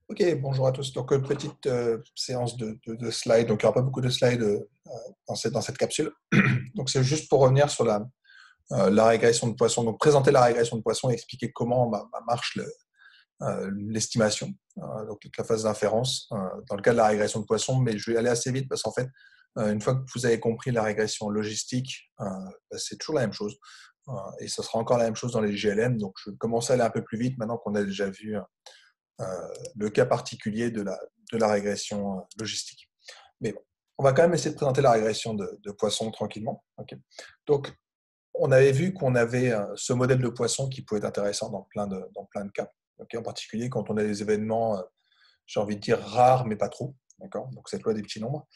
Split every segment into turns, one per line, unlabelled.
Ok, bonjour à tous. Donc, petite séance de slides. Donc, il n'y aura pas beaucoup de slides dans cette capsule. Donc, c'est juste pour revenir sur la régression de Poisson. Donc, présenter la régression de Poisson et expliquer comment marche l'estimation, donc toute la phase d'inférence dans le cas de la régression de Poisson. Mais je vais aller assez vite parce qu'en fait, une fois que vous avez compris la régression logistique, c'est toujours la même chose. Et ce sera encore la même chose dans les GLM. Donc, je vais commencer à aller un peu plus vite maintenant qu'on a déjà vu le cas particulier de la régression logistique. Mais bon, on va quand même essayer de présenter la régression de Poisson tranquillement. Okay. Donc, on avait vu qu'on avait ce modèle de Poisson qui pouvait être intéressant dans plein de cas. Okay, en particulier quand on a des événements, j'ai envie de dire, rares, mais pas trop. Donc, cette loi des petits nombres.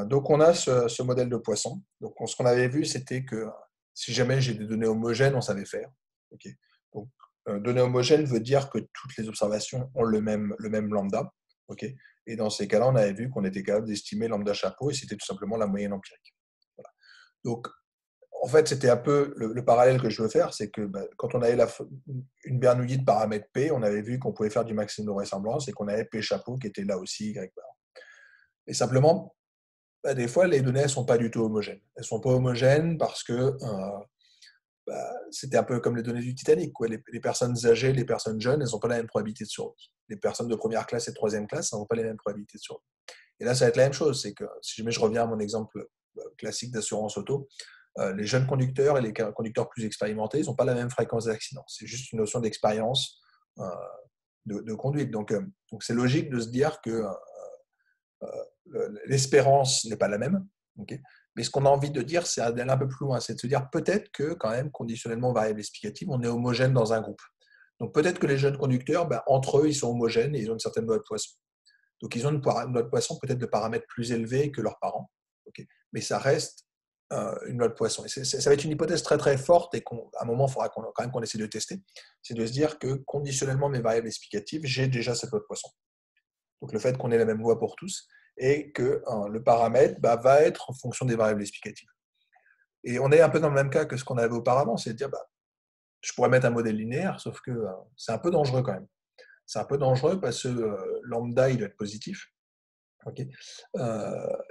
Donc, on a ce modèle de Poisson. Donc, ce qu'on avait vu, c'était que si jamais j'ai des données homogènes, on savait faire. Okay. Donc, données homogènes veut dire que toutes les observations ont le même lambda. Okay. Et dans ces cas-là, on avait vu qu'on était capable d'estimer lambda chapeau et c'était tout simplement la moyenne empirique. Voilà. Donc, en fait, c'était un peu le parallèle que je veux faire, c'est que quand on avait une Bernoulli de paramètre P, on avait vu qu'on pouvait faire du maximum de vraisemblance et qu'on avait P chapeau qui était là aussi Y bar. Et simplement, des fois, les données ne sont pas du tout homogènes. Elles ne sont pas homogènes parce que c'était un peu comme les données du Titanic. Quoi. Les personnes âgées, les personnes jeunes, elles n'ont pas la même probabilité de survie. Les personnes de première classe et de troisième classe n'ont pas les mêmes probabilités de survie. Et là, ça va être la même chose. C'est que si jamais je reviens à mon exemple classique d'assurance auto, les jeunes conducteurs et les conducteurs plus expérimentés, ils n'ont pas la même fréquence d'accident. C'est juste une notion d'expérience de conduite. Donc, c'est logique de se dire que l'espérance n'est pas la même. Okay. Mais ce qu'on a envie de dire, c'est d'aller un peu plus loin, c'est de se dire peut-être que quand même, conditionnellement variable explicative, on est homogène dans un groupe. Donc peut-être que les jeunes conducteurs, entre eux, ils sont homogènes et ils ont une certaine loi de Poisson. Donc ils ont une loi de Poisson peut-être de paramètres plus élevés que leurs parents. Okay. Mais ça reste une loi de Poisson. Et ça va être une hypothèse très très forte et qu'à un moment, il faudra quand même qu'on essaie de tester. C'est de se dire que conditionnellement mes variables explicatives, j'ai déjà cette loi de Poisson. Donc le fait qu'on ait la même loi pour tous, et que le paramètre va être en fonction des variables explicatives. Et on est un peu dans le même cas que ce qu'on avait auparavant, c'est de dire, je pourrais mettre un modèle linéaire, sauf que c'est un peu dangereux quand même. C'est un peu dangereux parce que lambda, il doit être positif. Okay.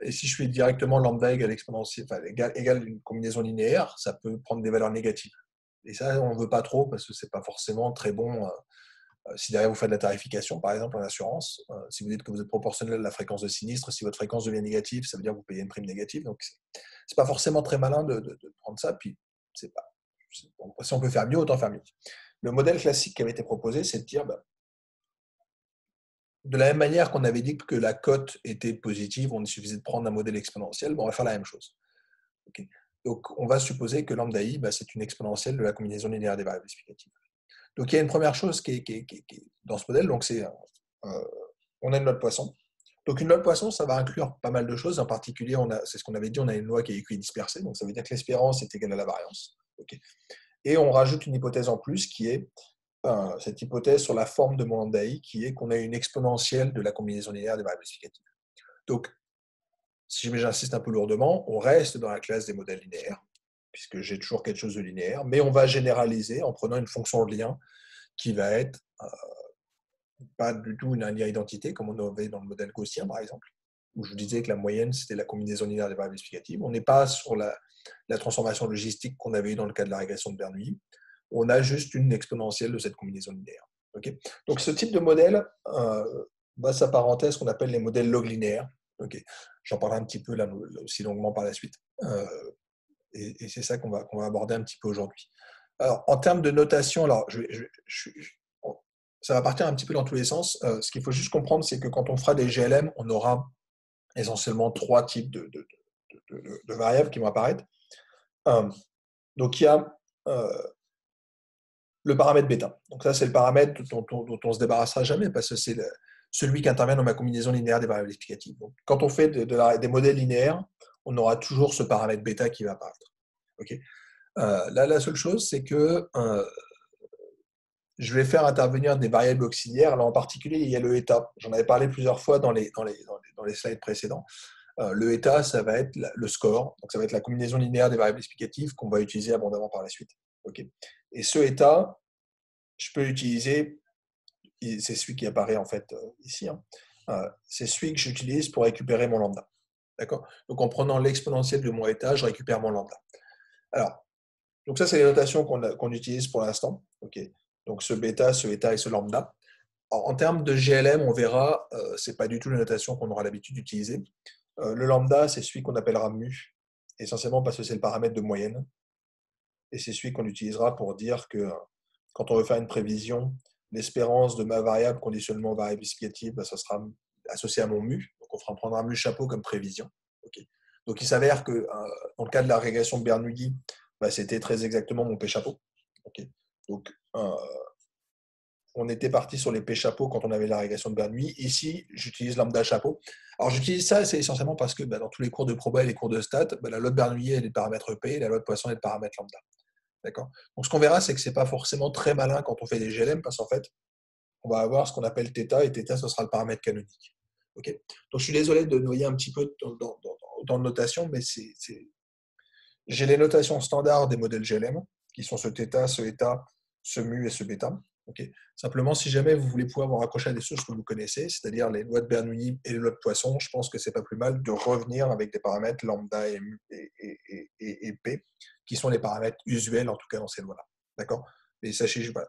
Et si je fais directement lambda égale exponentielle, égale une combinaison linéaire, ça peut prendre des valeurs négatives. Et ça, on ne veut pas trop parce que ce n'est pas forcément très bon. Si derrière vous faites de la tarification, par exemple en assurance, si vous dites que vous êtes proportionnel à la fréquence de sinistre, si votre fréquence devient négative, ça veut dire que vous payez une prime négative. Donc, c'est pas forcément très malin de prendre ça. Puis, c'est pas, si on peut faire mieux, autant faire mieux. Le modèle classique qui avait été proposé, c'est de dire, de la même manière qu'on avait dit que la cote était positive, il suffisait de prendre un modèle exponentiel, on va faire la même chose. Okay. Donc, on va supposer que lambda i, c'est une exponentielle de la combinaison linéaire des variables explicatives. Donc, il y a une première chose qui est dans ce modèle, donc c'est on a une loi de Poisson. Donc, une loi de Poisson, ça va inclure pas mal de choses. En particulier, c'est ce qu'on avait dit, on a une loi qui est équidispersée, donc ça veut dire que l'espérance est égale à la variance. Okay. Et on rajoute une hypothèse en plus qui est cette hypothèse sur la forme de mon lambda i, qui est qu'on a une exponentielle de la combinaison linéaire des variables explicatives. Donc, si j'insiste un peu lourdement, on reste dans la classe des modèles linéaires, puisque j'ai toujours quelque chose de linéaire, mais on va généraliser en prenant une fonction de lien qui va être pas du tout une linéaire identité, comme on avait dans le modèle gaussien, par exemple, où je disais que la moyenne, c'était la combinaison linéaire des variables explicatives. On n'est pas sur la transformation logistique qu'on avait eu dans le cas de la régression de Bernoulli. On a juste une exponentielle de cette combinaison linéaire. Okay. Donc, ce type de modèle va s'apparenter à ce qu'on appelle les modèles log linéaires. Okay. J'en parlerai un petit peu là aussi longuement par la suite. Et c'est ça qu'on va aborder un petit peu aujourd'hui. Alors, en termes de notation, alors, ça va partir un petit peu dans tous les sens. Ce qu'il faut juste comprendre, c'est que quand on fera des GLM, on aura essentiellement trois types de variables qui vont apparaître. Donc, il y a le paramètre bêta. Donc, ça, c'est le paramètre dont on ne se débarrassera jamais parce que c'est celui qui intervient dans ma combinaison linéaire des variables explicatives. Donc, quand on fait des modèles linéaires, on aura toujours ce paramètre bêta qui va apparaître. Okay. Là, la seule chose, c'est que je vais faire intervenir des variables auxiliaires. Là, en particulier, il y a le eta. J'en avais parlé plusieurs fois dans les slides précédents. Le eta, ça va être le score. Donc, ça va être la combinaison linéaire des variables explicatives qu'on va utiliser abondamment par la suite. Okay. Et ce eta, je peux l'utiliser c'est celui qui apparaît en fait ici, hein. C'est celui que j'utilise pour récupérer mon lambda. D'accord? Donc en prenant l'exponentielle de mon état, je récupère mon lambda. Alors, donc ça, c'est les notations qu'on utilise pour l'instant. Okay. Donc ce bêta, ce état et ce lambda. En termes de GLM, on verra, ce n'est pas du tout la notation qu'on aura l'habitude d'utiliser. Le lambda, c'est celui qu'on appellera mu, essentiellement parce que c'est le paramètre de moyenne. Et c'est celui qu'on utilisera pour dire que quand on veut faire une prévision, l'espérance de ma variable conditionnement variable explicative, bah, ça sera associé à mon mu. Donc on prendra mu chapeau comme prévision. Okay. Donc il s'avère que dans le cas de la régression de Bernoulli, bah, c'était très exactement mon P chapeau. Okay. Donc on était parti sur les P chapeaux quand on avait la régression de Bernoulli. Ici, j'utilise lambda chapeau. Alors j'utilise ça, c'est essentiellement parce que bah, dans tous les cours de proba et les cours de stats, bah, la loi de Bernoulli est le paramètre P, et la loi de Poisson est le paramètre lambda. D'accord. Donc ce qu'on verra, c'est que ce n'est pas forcément très malin quand on fait des GLM, parce qu'en fait, on va avoir ce qu'on appelle θ, et θ, ce sera le paramètre canonique. Okay. Donc je suis désolé de noyer un petit peu dans le notation, mais j'ai les notations standards des modèles GLM, qui sont ce θ, ce eta, ce mu et ce bêta. Okay. Simplement, si jamais vous voulez pouvoir vous raccrocher à des sources que vous connaissez, c'est-à-dire les lois de Bernoulli et les lois de Poisson, je pense que c'est pas plus mal de revenir avec des paramètres lambda et p, qui sont les paramètres usuels, en tout cas dans ces lois-là. D'accord. Mais sachez, voilà,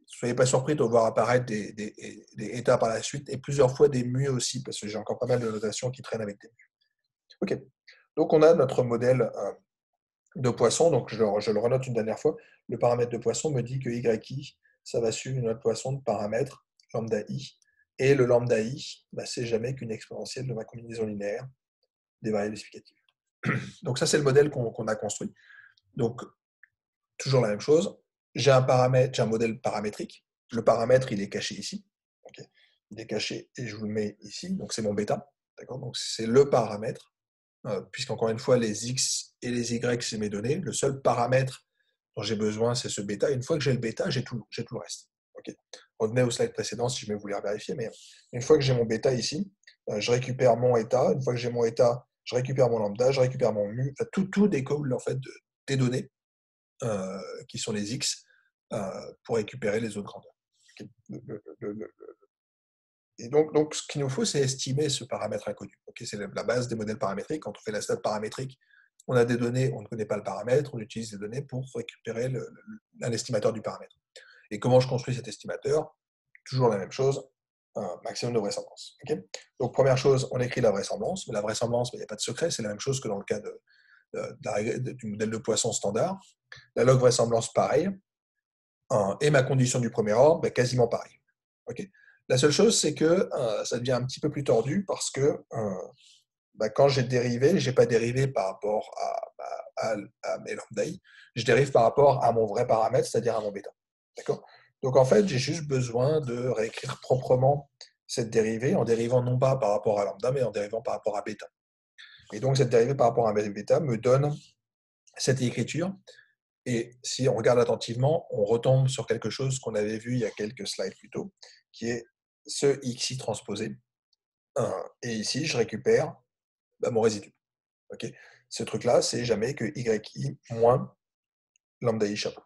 soyez pas surpris de voir apparaître des états par la suite, et plusieurs fois des mu aussi, parce que j'ai encore pas mal de notations qui traînent avec des mu. Ok. Donc on a notre modèle de Poisson, donc je le renote une dernière fois. Le paramètre de Poisson me dit que yi, ça va suivre une autre Poisson de paramètres lambda i, et le lambda i, bah, c'est jamais qu'une exponentielle de ma combinaison linéaire des variables explicatives. Donc ça, c'est le modèle qu'on a construit. Donc toujours la même chose. J'ai un modèle paramétrique. Le paramètre, il est caché ici. Okay. Il est caché et je vous le mets ici. Donc c'est mon bêta. Donc c'est le paramètre, puisqu'encore une fois, les x et les y, c'est mes données. Le seul paramètre dont j'ai besoin, c'est ce bêta. Et une fois que j'ai le bêta, j'ai tout le reste. Okay. Revenez au slide précédent si je voulais vérifier. Mais une fois que j'ai mon bêta ici, je récupère mon état. Une fois que j'ai mon état, je récupère mon lambda, je récupère mon mu. Enfin, tout découle en fait des données qui sont les x pour récupérer les autres grandeurs. Okay. Et donc, ce qu'il nous faut, c'est estimer ce paramètre inconnu. Okay, c'est la base des modèles paramétriques. Quand on fait la stat paramétrique, on a des données, on ne connaît pas le paramètre, on utilise des données pour récupérer un estimateur du paramètre. Et comment je construis cet estimateur? Toujours la même chose, un maximum de vraisemblance. Okay. Donc, première chose, on écrit la vraisemblance. Mais la vraisemblance, il n'y a pas de secret, c'est la même chose que dans le cas du modèle de Poisson standard. La log vraisemblance, pareil. Et ma condition du premier ordre, quasiment pareil. Okay. La seule chose, c'est que ça devient un petit peu plus tordu parce que quand j'ai dérivé, je n'ai pas dérivé par rapport à mes lambda i, je dérive par rapport à mon vrai paramètre, c'est-à-dire à mon bêta. D'accord. Donc en fait, j'ai juste besoin de réécrire proprement cette dérivée en dérivant non pas par rapport à lambda, mais en dérivant par rapport à bêta. Et donc cette dérivée par rapport à bêta me donne cette écriture. Et si on regarde attentivement, on retombe sur quelque chose qu'on avait vu il y a quelques slides plus tôt, qui est ce xi transposé. Et ici, je récupère mon résidu. Okay. Ce truc-là, c'est jamais que yi moins lambda i chapeau.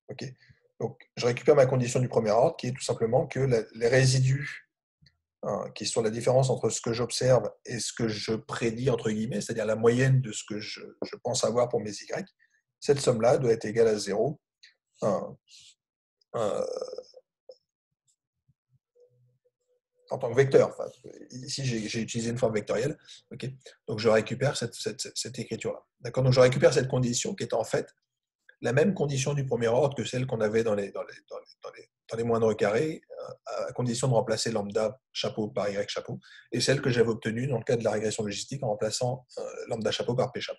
Okay. Donc, je récupère ma condition du premier ordre, qui est tout simplement que les résidus, qui sont la différence entre ce que j'observe et ce que je prédis, entre guillemets, c'est-à-dire la moyenne de ce que je pense avoir pour mes y, cette somme-là doit être égale à 0 en tant que vecteur. Enfin, ici, j'ai utilisé une forme vectorielle. Okay. Donc, je récupère cette écriture-là. D'accord. Donc, je récupère cette condition qui est en fait la même condition du premier ordre que celle qu'on avait dans les moindres carrés, à condition de remplacer lambda chapeau par y chapeau, et celle que j'avais obtenue dans le cas de la régression logistique en remplaçant lambda chapeau par p chapeau.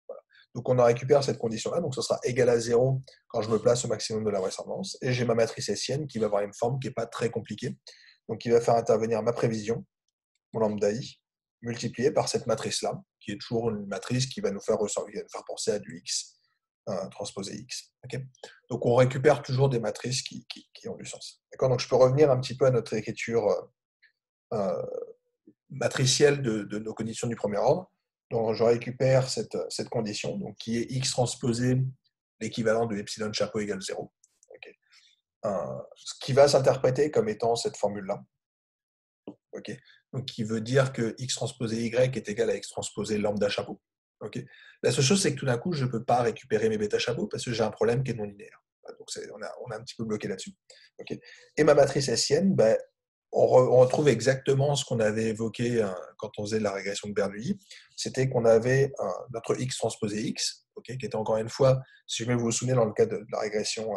Voilà. Donc on récupère cette condition-là, donc ce sera égal à 0 quand je me place au maximum de la vraisemblance, et j'ai ma matrice hessienne qui va avoir une forme qui n'est pas très compliquée, donc qui va faire intervenir ma prévision, mon lambda i, multiplié par cette matrice-là, qui est toujours une matrice qui va nous faire penser à du x transposé x. Okay. Donc on récupère toujours des matrices qui ont du sens. Donc je peux revenir un petit peu à notre écriture matricielle de nos conditions du premier ordre. Donc je récupère cette condition, donc, qui est x transposé l'équivalent de epsilon chapeau égale 0. Okay. ce qui va s'interpréter comme étant cette formule-là. Okay. Donc, qui veut dire que x transposé y est égal à x transposé lambda chapeau. Okay. La seule chose, c'est que tout d'un coup, je ne peux pas récupérer mes bêta chapeaux parce que j'ai un problème qui est non linéaire. Donc, on a un petit peu bloqué là-dessus. Okay. Et ma matrice hessienne, ben, on retrouve exactement ce qu'on avait évoqué quand on faisait la régression de Bernoulli. C'était qu'on avait notre x transposé x, okay, qui était encore une fois, si je vous vous souvenez, dans le cas de la régression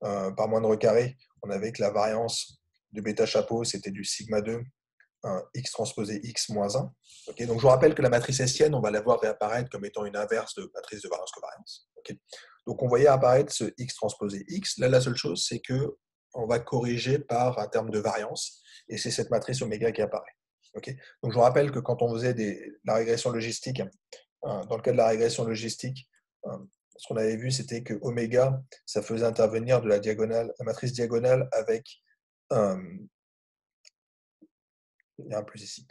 par moindre carré, on avait que la variance de bêta chapeau, c'était du sigma 2 x transposé x moins 1. Okay, donc je vous rappelle que la matrice hessienne, on va la voir réapparaître comme étant une inverse de matrice de variance-covariance. Okay, donc on voyait apparaître ce x transposé x. Là, la seule chose, c'est qu'on va corriger par un terme de variance, et c'est cette matrice oméga qui apparaît. Okay, donc je vous rappelle que quand on faisait la régression logistique, dans le cas de la régression logistique, ce qu'on avait vu, c'était que oméga, ça faisait intervenir de la matrice diagonale avec il y a un plus ici,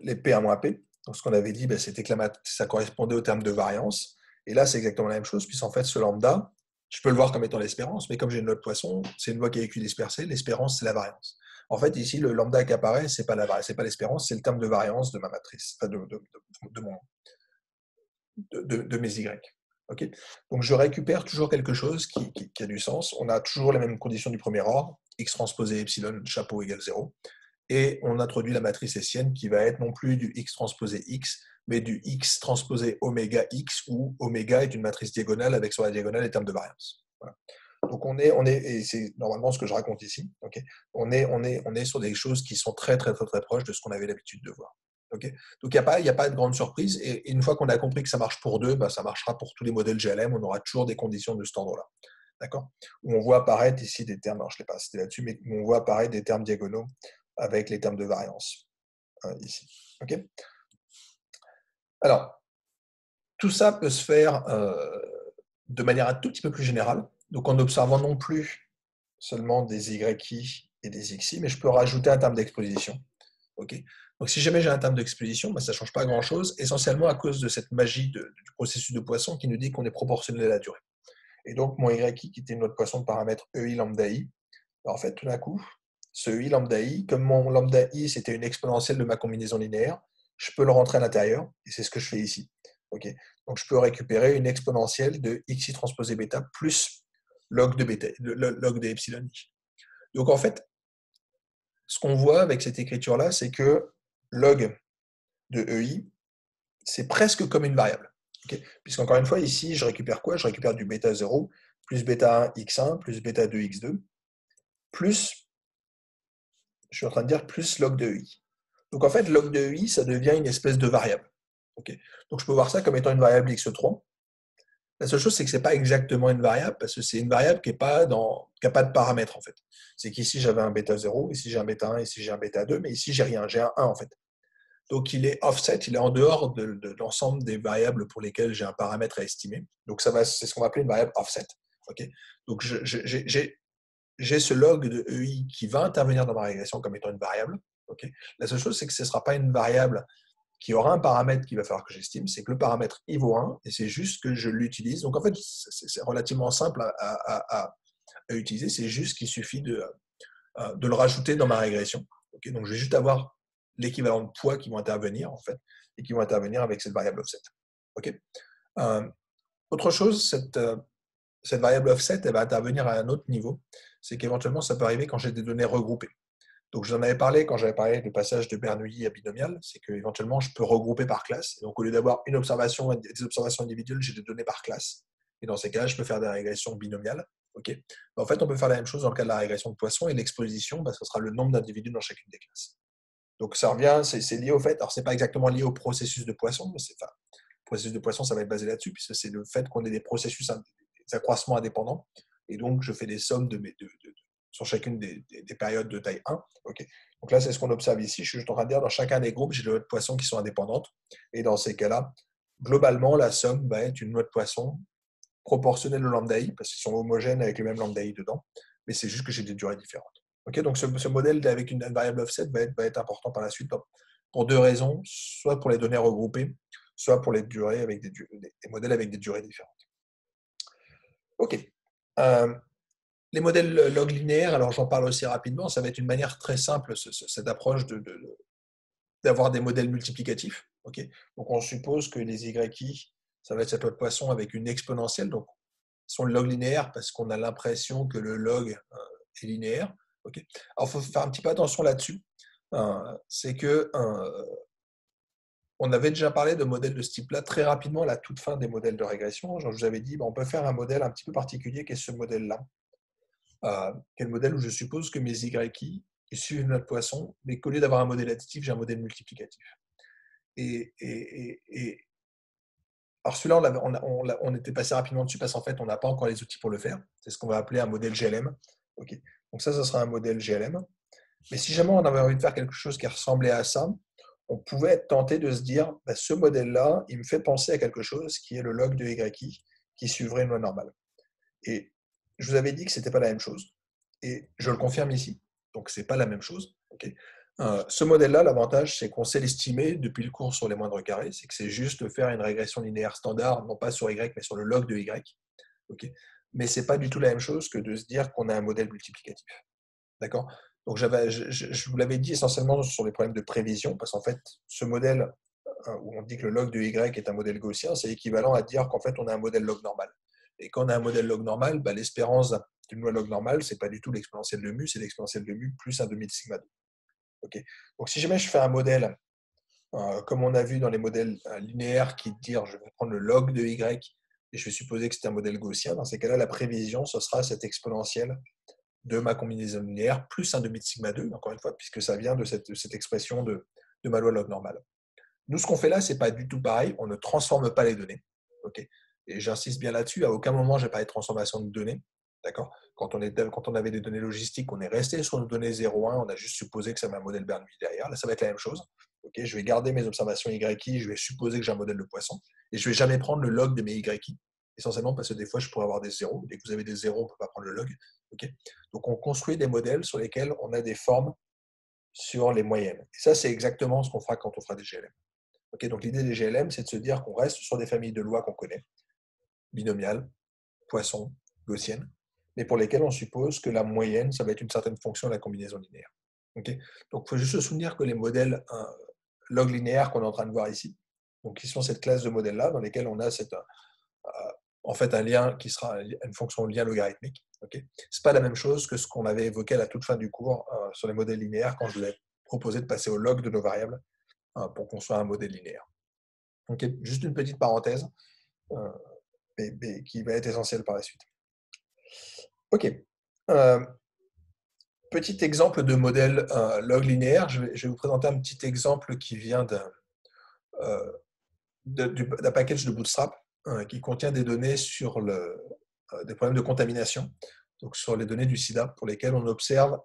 les P1-P. Donc, ce qu'on avait dit, c'était que ça correspondait au terme de variance. Et là, c'est exactement la même chose, puisqu'en fait, ce lambda, je peux le voir comme étant l'espérance, mais comme j'ai une loi de Poisson, c'est une loi qui est équidispersée, l'espérance, c'est la variance. En fait, ici, le lambda qui apparaît, ce n'est pas l'espérance, c'est le terme de variance de ma matrice, enfin de mes Y. Okay, donc, je récupère toujours quelque chose qui a du sens. On a toujours les mêmes conditions du premier ordre, x transposé epsilon chapeau égale 0. Et on introduit la matrice hessienne qui va être non plus du x transposé x, mais du x transposé oméga x, où oméga est une matrice diagonale avec sur la diagonale les termes de variance. Voilà. Donc et c'est normalement ce que je raconte ici, okay, on est sur des choses qui sont très proches de ce qu'on avait l'habitude de voir. Okay, donc il n'y a pas de grande surprise, et une fois qu'on a compris que ça marche pour deux, ça marchera pour tous les modèles GLM, on aura toujours des conditions de cet ordre-là. D'accord, où on voit apparaître ici des termes, alors je ne l'ai pas cité là-dessus, mais où on voit apparaître des termes diagonaux avec les termes de variance ici. Okay, alors, tout ça peut se faire de manière un tout petit peu plus générale, donc en observant non plus seulement des YI et des XI, mais je peux rajouter un terme d'exposition. Okay, donc si jamais j'ai un terme d'exposition, ça ne change pas grand-chose, essentiellement à cause de cette magie du processus de Poisson qui nous dit qu'on est proportionnel à la durée. Et donc mon YI, qui était notre Poisson de paramètre EI lambda I, en fait, tout d'un coup, ce I lambda I, comme mon lambda I, c'était une exponentielle de ma combinaison linéaire, je peux le rentrer à l'intérieur, et c'est ce que je fais ici. Okay, donc, je peux récupérer une exponentielle de xi transposé bêta plus log de bêta, log de epsilon i. Donc, en fait, ce qu'on voit avec cette écriture-là, c'est que log de EI, c'est presque comme une variable. Okay, puisqu'encore une fois, ici, je récupère quoi? Je récupère du bêta 0 plus bêta 1 x1 plus bêta 2 x2 plus, je suis en train de dire plus log de EI. Donc en fait, log de EI, ça devient une espèce de variable. Okay, donc je peux voir ça comme étant une variable x3. La seule chose, c'est que ce n'est pas exactement une variable, parce que c'est une variable qui n'a pas de paramètres, en fait. C'est qu'ici, j'avais un bêta 0, ici j'ai un bêta 1, ici j'ai un bêta 2, mais ici j'ai rien, j'ai un 1 en fait. Donc il est offset, il est en dehors de l'ensemble des variables pour lesquelles j'ai un paramètre à estimer. Donc c'est ce qu'on va appeler une variable offset. Okay, donc j'ai ce log de EI qui va intervenir dans ma régression comme étant une variable. Okay, la seule chose, c'est que ce ne sera pas une variable qui aura un paramètre qu'il va falloir que j'estime, c'est que le paramètre I vaut 1, et c'est juste que je l'utilise. Donc en fait, c'est relativement simple à utiliser, c'est juste qu'il suffit de le rajouter dans ma régression. Okay, donc je vais juste avoir l'équivalent de poids qui vont intervenir, en fait, et qui vont intervenir avec cette variable offset. Okay, autre chose, cette variable offset, elle va intervenir à un autre niveau, c'est qu'éventuellement, ça peut arriver quand j'ai des données regroupées. Donc, j'en avais parlé quand j'avais parlé du passage de Bernoulli à binomial, c'est qu'éventuellement, je peux regrouper par classe. Donc, au lieu d'avoir des observations individuelles, j'ai des données par classe. Et dans ces cas-là, je peux faire des régressions binomiales. Okay, en fait, on peut faire la même chose dans le cas de la régression de Poisson, et l'exposition, ce sera le nombre d'individus dans chacune des classes. Donc, ça revient, c'est lié au fait, alors, ce n'est pas exactement lié au processus de Poisson, mais le processus de Poisson, ça va être basé là-dessus, puisque c'est le fait qu'on ait des processus, des accroissements indépendants. Et donc, je fais des sommes sur chacune des périodes de taille 1. Okay. Donc là, c'est ce qu'on observe ici. Je suis juste en train de dire, dans chacun des groupes, j'ai des lois de Poisson qui sont indépendantes. Et dans ces cas-là, globalement, la somme va être une loi de Poisson proportionnelle au lambda I, parce qu'ils sont homogènes avec le même lambda I dedans. Mais c'est juste que j'ai des durées différentes. Okay, donc ce modèle avec une variable offset va être important par la suite pour deux raisons, soit pour les données regroupées, soit pour les durées avec des modèles avec des durées différentes. Ok. Les modèles log linéaires, alors j'en parle aussi rapidement, ça va être une manière très simple, cette approche d'avoir des modèles multiplicatifs. Okay, donc on suppose que les YI, ça va être cette loi de Poisson avec une exponentielle, donc ils sont log linéaire parce qu'on a l'impression que le log est linéaire. Okay. Alors il faut faire un petit peu attention là-dessus. C'est que on avait déjà parlé de modèles de ce type-là très rapidement à la toute fin des modèles de régression. Je vous avais dit, on peut faire un modèle un petit peu particulier qui est ce modèle-là. Qui est le modèle où je suppose que mes YI ils suivent une loi de Poisson, mais qu'au lieu d'avoir un modèle additif, j'ai un modèle multiplicatif. Et alors celui-là, on était passé rapidement dessus parce qu'en fait, on n'a pas encore les outils pour le faire. C'est ce qu'on va appeler un modèle GLM. Okay. Donc ça sera un modèle GLM. Mais si jamais on avait envie de faire quelque chose qui ressemblait à ça, on pouvait être tenté de se dire, bah, ce modèle-là, il me fait penser à quelque chose qui est le log de YI qui suivrait une loi normale. Et je vous avais dit que ce n'était pas la même chose. Et je le confirme ici. Donc, ce n'est pas la même chose. Okay. Ce modèle-là, l'avantage, c'est qu'on sait l'estimer depuis le cours sur les moindres carrés. C'est que c'est juste de faire une régression linéaire standard, non pas sur Y, mais sur le log de Y. Okay. Mais ce n'est pas du tout la même chose que de se dire qu'on a un modèle multiplicatif. D'accord. Donc, je vous l'avais dit essentiellement sur les problèmes de prévision, parce qu'en fait, ce modèle où on dit que le log de Y est un modèle gaussien, c'est équivalent à dire qu'en fait, on a un modèle log normal. Et quand on a un modèle log normal, bah, l'espérance d'une loi log normale, ce n'est pas du tout l'exponentielle de mu, c'est l'exponentielle de mu plus un demi de sigma 2. Okay. Donc, si jamais je fais un modèle, comme on a vu dans les modèles linéaires, qui dire je vais prendre le log de Y et je vais supposer que c'est un modèle gaussien, dans ces cas-là, la prévision, ce sera cette exponentielle de ma combinaison linéaire plus un demi de sigma 2, encore une fois, puisque ça vient de cette expression de ma loi log normale. Nous, ce qu'on fait là, ce n'est pas du tout pareil. On ne transforme pas les données. Okay. Et j'insiste bien là-dessus. À aucun moment, je n'ai parlé de transformation de données. D'accord. Quand on avait des données logistiques, on est resté sur nos données 0,1. On a juste supposé que ça avait un modèle Bernoulli derrière. Là, ça va être la même chose. Okay. Je vais garder mes observations YI. Je vais supposer que j'ai un modèle de Poisson. Et je ne vais jamais prendre le log de mes YI. Essentiellement parce que des fois, je pourrais avoir des zéros. Dès que vous avez des zéros, on ne peut pas prendre le log. Okay. Donc, on construit des modèles sur lesquels on a des formes sur les moyennes. Et ça, c'est exactement ce qu'on fera quand on fera des GLM. Okay, donc l'idée des GLM, c'est de se dire qu'on reste sur des familles de lois qu'on connaît, binomiales, Poisson, gaussienne, mais pour lesquelles on suppose que la moyenne, ça va être une certaine fonction de la combinaison linéaire. Okay, donc il faut juste se souvenir que les modèles log linéaires qu'on est en train de voir ici, donc qui sont cette classe de modèles-là, dans lesquels on a en fait un lien qui sera une fonction de lien logarithmique. Okay, ce n'est pas la même chose que ce qu'on avait évoqué à la toute fin du cours sur les modèles linéaires, quand je vous ai proposé de passer au log de nos variables pour construire un modèle linéaire. Okay, juste une petite parenthèse mais qui va être essentielle par la suite. Ok. Petit exemple de modèle log linéaire. Je vais vous présenter un petit exemple qui vient d'un package de Bootstrap qui contient des données sur des problèmes de contamination, donc sur les données du sida, pour lesquelles on observe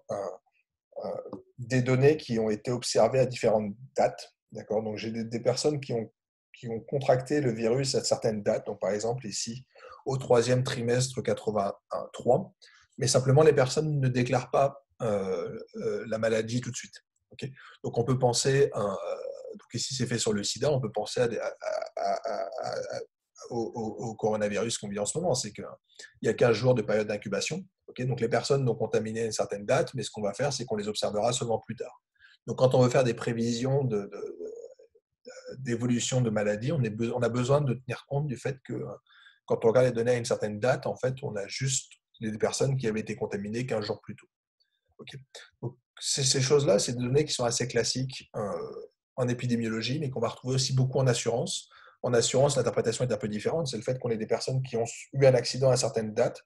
des données qui ont été observées à différentes dates. D'accord. Donc j'ai des personnes qui ont contracté le virus à certaines dates. Donc par exemple ici au 3e trimestre 83, mais simplement les personnes ne déclarent pas la maladie tout de suite. Okay. Donc on peut penser, donc ici c'est fait sur le sida, on peut penser au coronavirus qu'on vit en ce moment, c'est qu'il y a 15 jours de période d'incubation. Okay, donc les personnes n'ont contaminé à une certaine date, mais ce qu'on va faire, c'est qu'on les observera seulement plus tard. Donc quand on veut faire des prévisions d'évolution de maladies, on a besoin de tenir compte du fait que quand on regarde les données à une certaine date, en fait, on a juste les personnes qui avaient été contaminées 15 jours plus tôt. Okay. Donc, ces choses-là, c'est des données qui sont assez classiques en épidémiologie, mais qu'on va retrouver aussi beaucoup en assurance. En assurance, l'interprétation est un peu différente. C'est le fait qu'on ait des personnes qui ont eu un accident à certaines dates,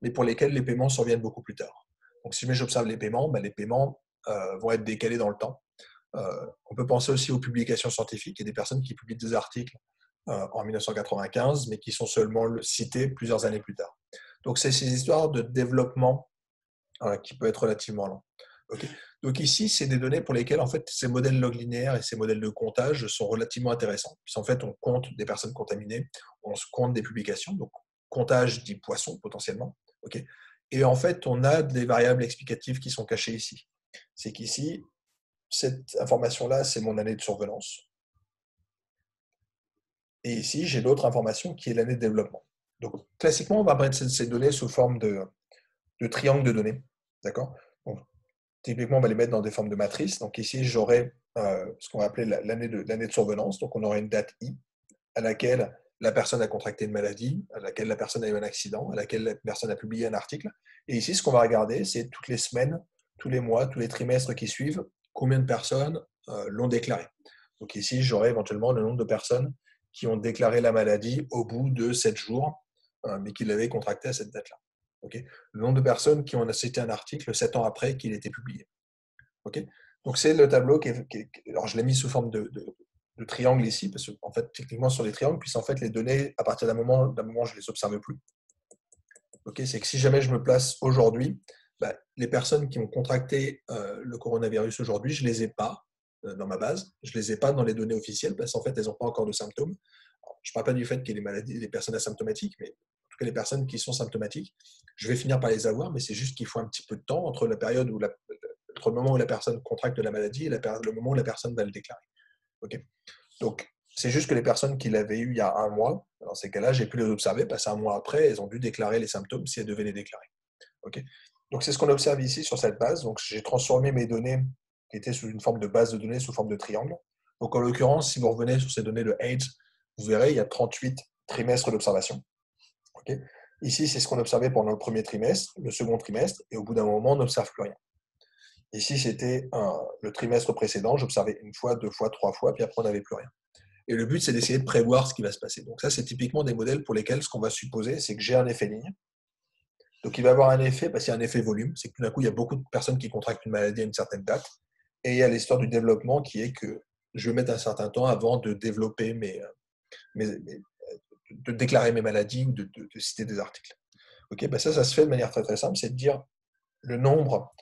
mais pour lesquelles les paiements surviennent beaucoup plus tard. Donc, si j'observe les paiements vont être décalés dans le temps. On peut penser aussi aux publications scientifiques. Il y a des personnes qui publient des articles en 1995, mais qui sont seulement cités plusieurs années plus tard. Donc, c'est ces histoires de développement qui peut être relativement lent. Okay. Donc ici, c'est des données pour lesquelles en fait, ces modèles log linéaires et ces modèles de comptage sont relativement intéressants. Puisqu'en fait, on compte des personnes contaminées, on se compte des publications, donc comptage dit poisson potentiellement. Okay. Et en fait, on a des variables explicatives qui sont cachées ici. C'est qu'ici, cette information-là, c'est mon année de survenance. Et ici, j'ai l'autre information qui est l'année de développement. Donc, classiquement, on va apparaître ces données sous forme de triangles de données. D'accord? Donc, typiquement, on va les mettre dans des formes de matrices. Donc ici, j'aurai ce qu'on va appeler l'année de survenance. Donc on aura une date I à laquelle la personne a contracté une maladie, à laquelle la personne a eu un accident, à laquelle la personne a publié un article. Et ici, ce qu'on va regarder, c'est toutes les semaines, tous les mois, tous les trimestres qui suivent, combien de personnes l'ont déclaré. Donc ici, j'aurai éventuellement le nombre de personnes qui ont déclaré la maladie au bout de 7 jours, mais qui l'avaient contracté à cette date-là. Okay, le nombre de personnes qui ont cité un article 7 ans après qu'il ait été publié. Okay, donc c'est le tableau alors je l'ai mis sous forme de triangle ici, parce qu'en fait, techniquement sur les triangles, puisqu'en fait les données, à partir d'un moment, je ne les observe plus. Okay, c'est que si jamais je me place aujourd'hui, les personnes qui ont contracté le coronavirus aujourd'hui, je ne les ai pas dans ma base, je ne les ai pas dans les données officielles, parce qu'en fait, elles n'ont pas encore de symptômes. Alors, je ne parle pas du fait qu'il y ait des personnes asymptomatiques, mais en tout cas les personnes qui sont symptomatiques, je vais finir par les avoir, mais c'est juste qu'il faut un petit peu de temps entre la période où entre le moment où la personne contracte la maladie et le moment où la personne va le déclarer. Okay, donc, c'est juste que les personnes qui l'avaient eu il y a un mois, dans ces cas-là, j'ai pu les observer parce qu'un mois après, elles ont dû déclarer les symptômes si elles devaient les déclarer. Okay, donc, c'est ce qu'on observe ici sur cette base. Donc, j'ai transformé mes données qui étaient sous une forme de base de données, sous forme de triangle. Donc, en l'occurrence, si vous revenez sur ces données de AIDS, vous verrez, il y a 38 trimestres d'observation. Okay, ici, c'est ce qu'on observait pendant le premier trimestre, le second trimestre, et au bout d'un moment, on n'observe plus rien. Ici, c'était le trimestre précédent, j'observais une fois, 2 fois, 3 fois, puis après, on n'avait plus rien. Et le but, c'est d'essayer de prévoir ce qui va se passer. Donc ça, c'est typiquement des modèles pour lesquels ce qu'on va supposer, c'est que j'ai un effet ligne. Donc il va y avoir un effet, parce qu'il y a un effet volume, c'est que tout d'un coup, il y a beaucoup de personnes qui contractent une maladie à une certaine date. Et il y a l'histoire du développement qui est que je vais mettre un certain temps avant de développer de déclarer mes maladies ou de citer des articles. Okay, ça se fait de manière très très simple, c'est de dire le nombre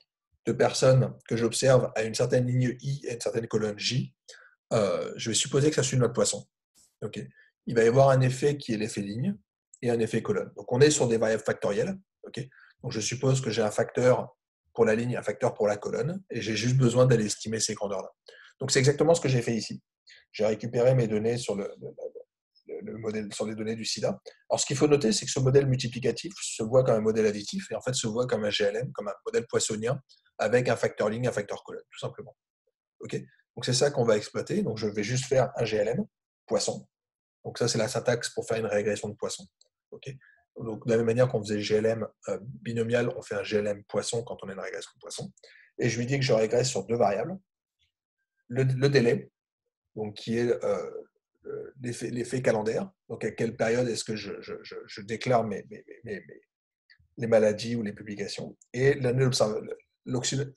de personnes que j'observe à une certaine ligne I et une certaine colonne J. Je vais supposer que ça suit notre poisson. Okay, il va y avoir un effet qui est l'effet ligne et un effet colonne. Donc on est sur des variables factorielles. Okay, donc je suppose que j'ai un facteur pour la ligne, un facteur pour la colonne, et j'ai juste besoin d'aller estimer ces grandeurs-là. Donc c'est exactement ce que j'ai fait ici. J'ai récupéré mes données sur le modèle, sur les données du SIDA. Alors ce qu'il faut noter, c'est que ce modèle multiplicatif se voit comme un modèle additif et en fait se voit comme un GLM, comme un modèle poissonien avec un facteur ligne, un facteur colonne, tout simplement. Okay, donc c'est ça qu'on va exploiter. Donc je vais juste faire un GLM poisson. Donc ça, c'est la syntaxe pour faire une régression de poisson. Okay, donc de la même manière qu'on faisait GLM binomial, on fait un GLM poisson quand on a une régression de poisson. Et je lui dis que je régresse sur 2 variables. Le délai, donc qui est l'effet calendaire. Donc à quelle période est-ce que je déclare les maladies ou les publications. Et l'année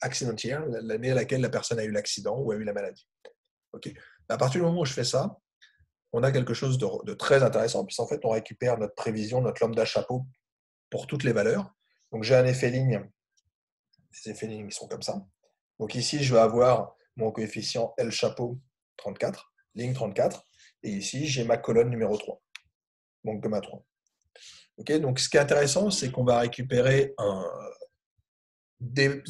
accidentielle, l'année à laquelle la personne a eu l'accident ou a eu la maladie. Okay. À partir du moment où je fais ça, on a quelque chose de très intéressant, puisqu'en fait, on récupère notre prévision, notre lambda chapeau pour toutes les valeurs. Donc, j'ai un effet ligne. Les effets lignes sont comme ça. Donc, ici, je vais avoir mon coefficient L chapeau 34, ligne 34. Et ici, j'ai ma colonne numéro 3. Donc, gamma 3. Okay, donc, ce qui est intéressant, c'est qu'on va récupérer des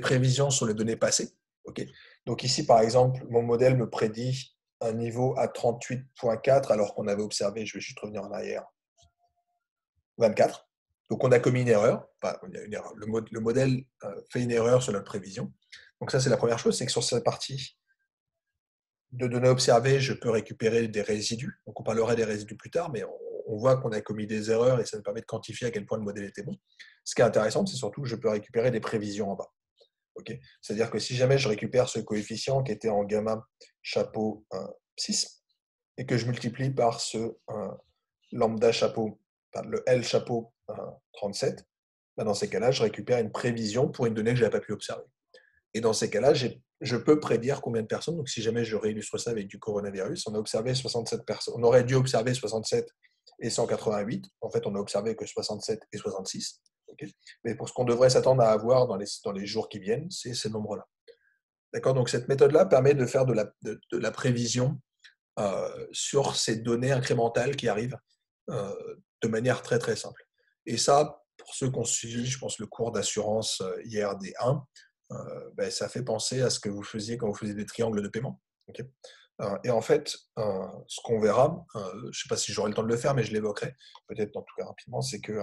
prévisions sur les données passées. Okay, donc, ici, par exemple, mon modèle me prédit un niveau à 38.4 alors qu'on avait observé, je vais juste revenir en arrière, 24. Donc on a commis une erreur. Enfin, une erreur. Le modèle fait une erreur sur notre prévision. Donc ça, c'est la première chose, c'est que sur cette partie de données observées, je peux récupérer des résidus. Donc on parlera des résidus plus tard, mais on voit qu'on a commis des erreurs et ça nous permet de quantifier à quel point le modèle était bon. Ce qui est intéressant, c'est surtout que je peux récupérer des prévisions en bas. Okay, c'est-à-dire que si jamais je récupère ce coefficient qui était en gamma chapeau 6 et que je multiplie par ce lambda chapeau, enfin, le L chapeau 37, dans ces cas-là, je récupère une prévision pour une donnée que je n'avais pas pu observer. Et dans ces cas-là, je peux prédire combien de personnes. Donc, si jamais je réillustre ça avec du coronavirus, on a observé 67 personnes. On aurait dû observer 67 et 188. En fait, on a observé que 67 et 66. Okay, mais pour ce qu'on devrait s'attendre à avoir dans les jours qui viennent, c'est ces nombres-là. D'accord. Donc, cette méthode-là permet de faire de la prévision sur ces données incrémentales qui arrivent de manière très très simple. Et ça, pour ceux qui ont suivi, je pense, le cours d'assurance IRD1, ça fait penser à ce que vous faisiez quand vous faisiez des triangles de paiement. Okay, et en fait, ce qu'on verra, je ne sais pas si j'aurai le temps de le faire, mais je l'évoquerai peut-être en tout cas rapidement, c'est que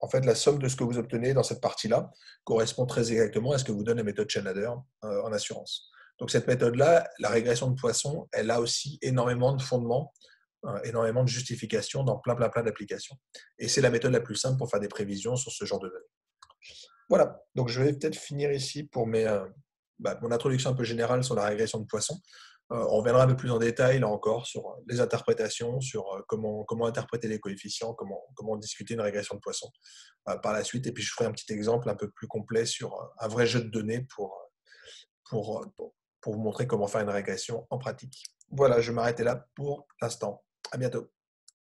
en fait, la somme de ce que vous obtenez dans cette partie-là correspond très exactement à ce que vous donne la méthode chain ladder en assurance. Donc cette méthode-là, la régression de Poisson, elle a aussi énormément de fondements, énormément de justifications dans plein d'applications. Et c'est la méthode la plus simple pour faire des prévisions sur ce genre de données. Voilà, donc je vais peut-être finir ici pour mon introduction un peu générale sur la régression de Poisson. On reviendra un peu plus en détail, là encore, sur les interprétations, sur comment interpréter les coefficients, comment discuter une régression de Poisson par la suite. Et puis, je ferai un petit exemple un peu plus complet sur un vrai jeu de données pour, pour vous montrer comment faire une régression en pratique. Voilà, je vais m'arrêter là pour l'instant. À bientôt.